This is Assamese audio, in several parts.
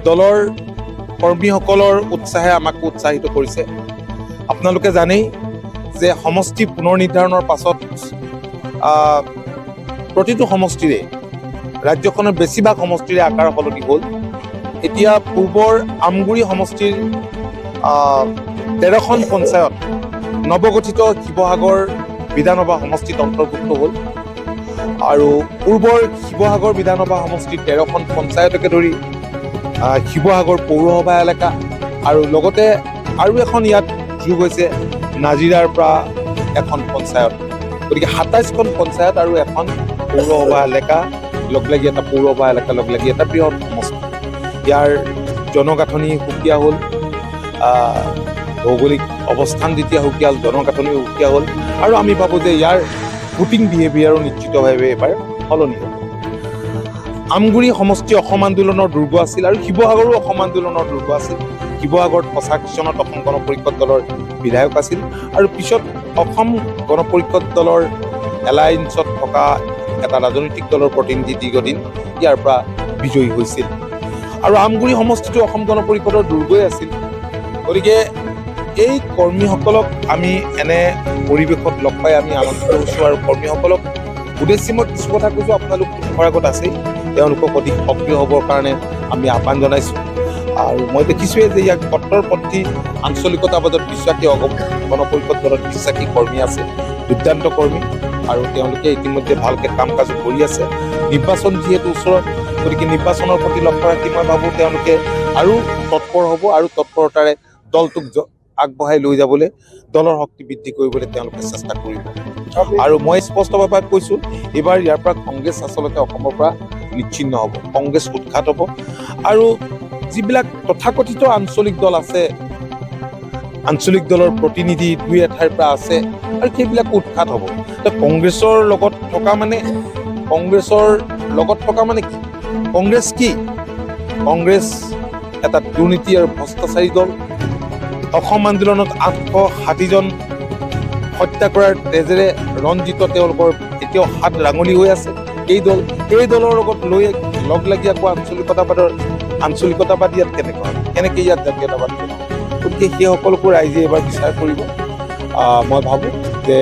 দলৰ কৰ্মীসকলৰ উৎসাহে আমাক উৎসাহিত কৰিছে। আপোনালোকে জানেই যে সমষ্টি পুনৰ নিৰ্ধাৰণৰ পাছত প্ৰতিটো সমষ্টিৰে ৰাজ্যখনৰ বেছিভাগ সমষ্টিৰে আকাৰ সলনি হ'ল। এতিয়া পূৰ্বৰ আমগুৰি সমষ্টিৰ 13খন পঞ্চায়ত নৱগঠিত শিৱসাগৰ বিধানসভা সমষ্টিত অন্তৰ্ভুক্ত হ'ল আৰু পূৰ্বৰ শিৱসাগৰ বিধানসভা সমষ্টিৰ 13খন পঞ্চায়তকে ধৰি শিৱসাগৰ পৌৰসভা এলেকা আৰু লগতে আৰু এখন ইয়াত যোগ হৈছে নাজিৰাৰ পৰা এখন পঞ্চায়ত। গতিকে 27খন পঞ্চায়ত আৰু এখন পৌৰসভা এলেকা লগলাগি এটা পৌৰসভা এলেকা লগলাগি এটা বৃহৎ সমষ্টি। ইয়াৰ জনগাঁথনি সুকীয়া হ'ল, ভৌগোলিক অৱস্থান যেতিয়া সুকীয়া হ'ল, জনগাঁথনি সুকীয়া হ'ল আৰু আমি ভাবোঁ যে ইয়াৰ ভোটিং বিহেভিয়াৰো নিশ্চিতভাৱে এবাৰ সলনি হ'ল। আমগুৰি সমষ্টি অসম আন্দোলনৰ দুৰ্গ আছিল আৰু শিৱসাগৰো অসম আন্দোলনৰ দুৰ্গ আছিল। শিৱসাগৰত 85 চনত অসম গণ পৰিষদ দলৰ বিধায়ক আছিল আৰু পিছত অসম গণ পৰিষদ দলৰ এলায়েন্সত থকা এটা ৰাজনৈতিক দলৰ প্ৰতিনিধি দীৰ্ঘদিন ইয়াৰ পৰা বিজয়ী হৈছিল আৰু আমগুৰি সমষ্টিটো অসম গণ পৰিষদৰ দুৰ্গই আছিল। গতিকে এই কৰ্মীসকলক আমি এনে পৰিৱেশত লগ পাই আমি আনন্দিত হৈছোঁ আৰু কৰ্মীসকলক উদ্দেশ্যি মই কিছু কথা কৈছোঁ, আপোনালোক মুখৰ আগত আছেই, তেওঁলোকক অধিক সক্ৰিয় হ'বৰ কাৰণে আমি আহ্বান জনাইছোঁ। আৰু মই দেখিছোঁৱেই যে ইয়াক কট্টৰপন্থী আঞ্চলিকতাবাদত বিশ্বাসী গণ পৰিষদ দলত বিশ্বাসী কৰ্মী আছে, দুৰ্দান্ত কৰ্মী আৰু তেওঁলোকে ইতিমধ্যে ভালকৈ কাম কাজ কৰি আছে। নিৰ্বাচন যিহেতু ওচৰত, গতিকে নিৰ্বাচনৰ প্ৰতি লক্ষ্য ৰাখি মই ভাবোঁ তেওঁলোকে আৰু তৎপৰ হ'ব আৰু তৎপৰতাৰে দলটোক আগবঢ়াই লৈ যাবলৈ, দলৰ শক্তি বৃদ্ধি কৰিবলৈ তেওঁলোকে চেষ্টা কৰিব। আৰু মই স্পষ্টভাৱে কৈছোঁ, এইবাৰ ইয়াৰ পৰা কংগ্ৰেছ আচলতে অসমৰ পৰা নিচ্ছিন্ন হ'ব, কংগ্ৰেছ উৎখাত হ'ব আৰু যিবিলাক তথাকথিত আঞ্চলিক দল আছে, আঞ্চলিক দলৰ প্ৰতিনিধি দুই এঠাইৰ পৰা আছে আৰু সেইবিলাক উৎখাত হ'ব। কংগ্ৰেছৰ লগত থকা মানে কি? কংগ্ৰেছ কি? কংগ্ৰেছ এটা দুৰ্নীতি আৰু ভ্ৰষ্টাচাৰী দল। অসম আন্দোলনত 860জন হত্যা কৰাৰ তেজেৰে ৰঞ্জিত তেওঁলোকৰ এতিয়াও হাত ৰাঙলী হৈ আছে এই দলৰ লগত লৈ লগ লাগি আকৌ আঞ্চলিকতাবাদ ইয়াত কেনেকৈ ইয়াত জাতীয়তাবাদ কৰিব? গতিকে সেই সকলোকো ৰাইজে এবাৰ বিচাৰ কৰিব। মই ভাবোঁ যে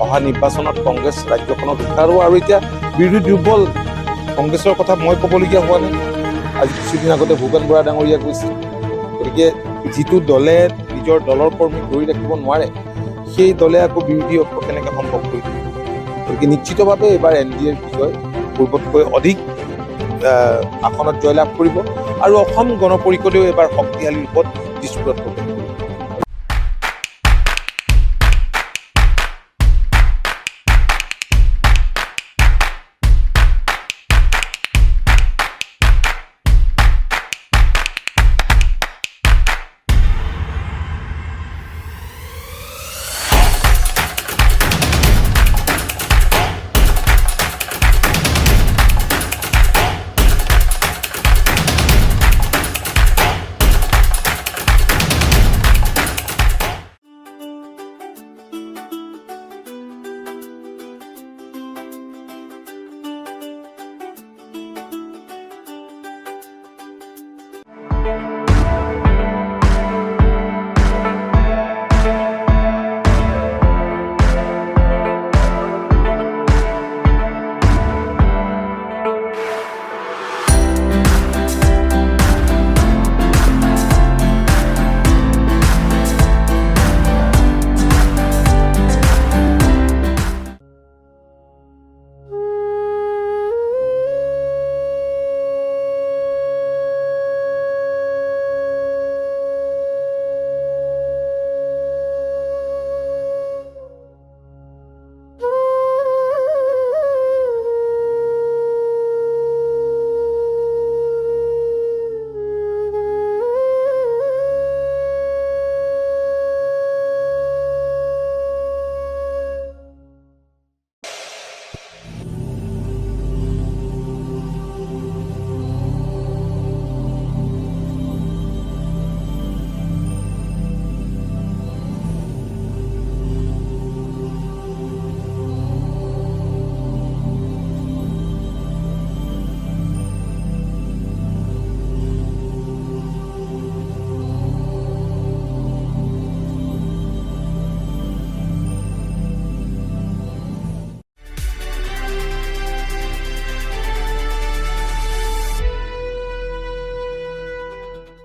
অহা নিৰ্বাচনত কংগ্ৰেছ ৰাজ্যখনত উদ্ধাৰ হ'ব আৰু এতিয়া বিৰোধী দুৰ্বল কংগ্ৰেছৰ কথা মই ক'বলগীয়া হোৱা নাই। আজি কিছুদিন আগতে ভূপেন বৰা ডাঙৰীয়া কৈছিল। গতিকে যিটো দলে নিজৰ দলৰ কৰ্মীক ধৰি ৰাখিব নোৱাৰে, সেই দলে আকৌ বিৰোধী কেনেকৈ সম্ভৱ কৰিব? গতিকে নিশ্চিতভাৱে এইবাৰ NDAৰ বিজয় পূৰ্বতকৈ অধিক আসনত জয়লাভ কৰিব আৰু অসম গণ পৰিষদেও এইবাৰ শক্তিশালী ৰূপত দিশপুৰত হ'ব।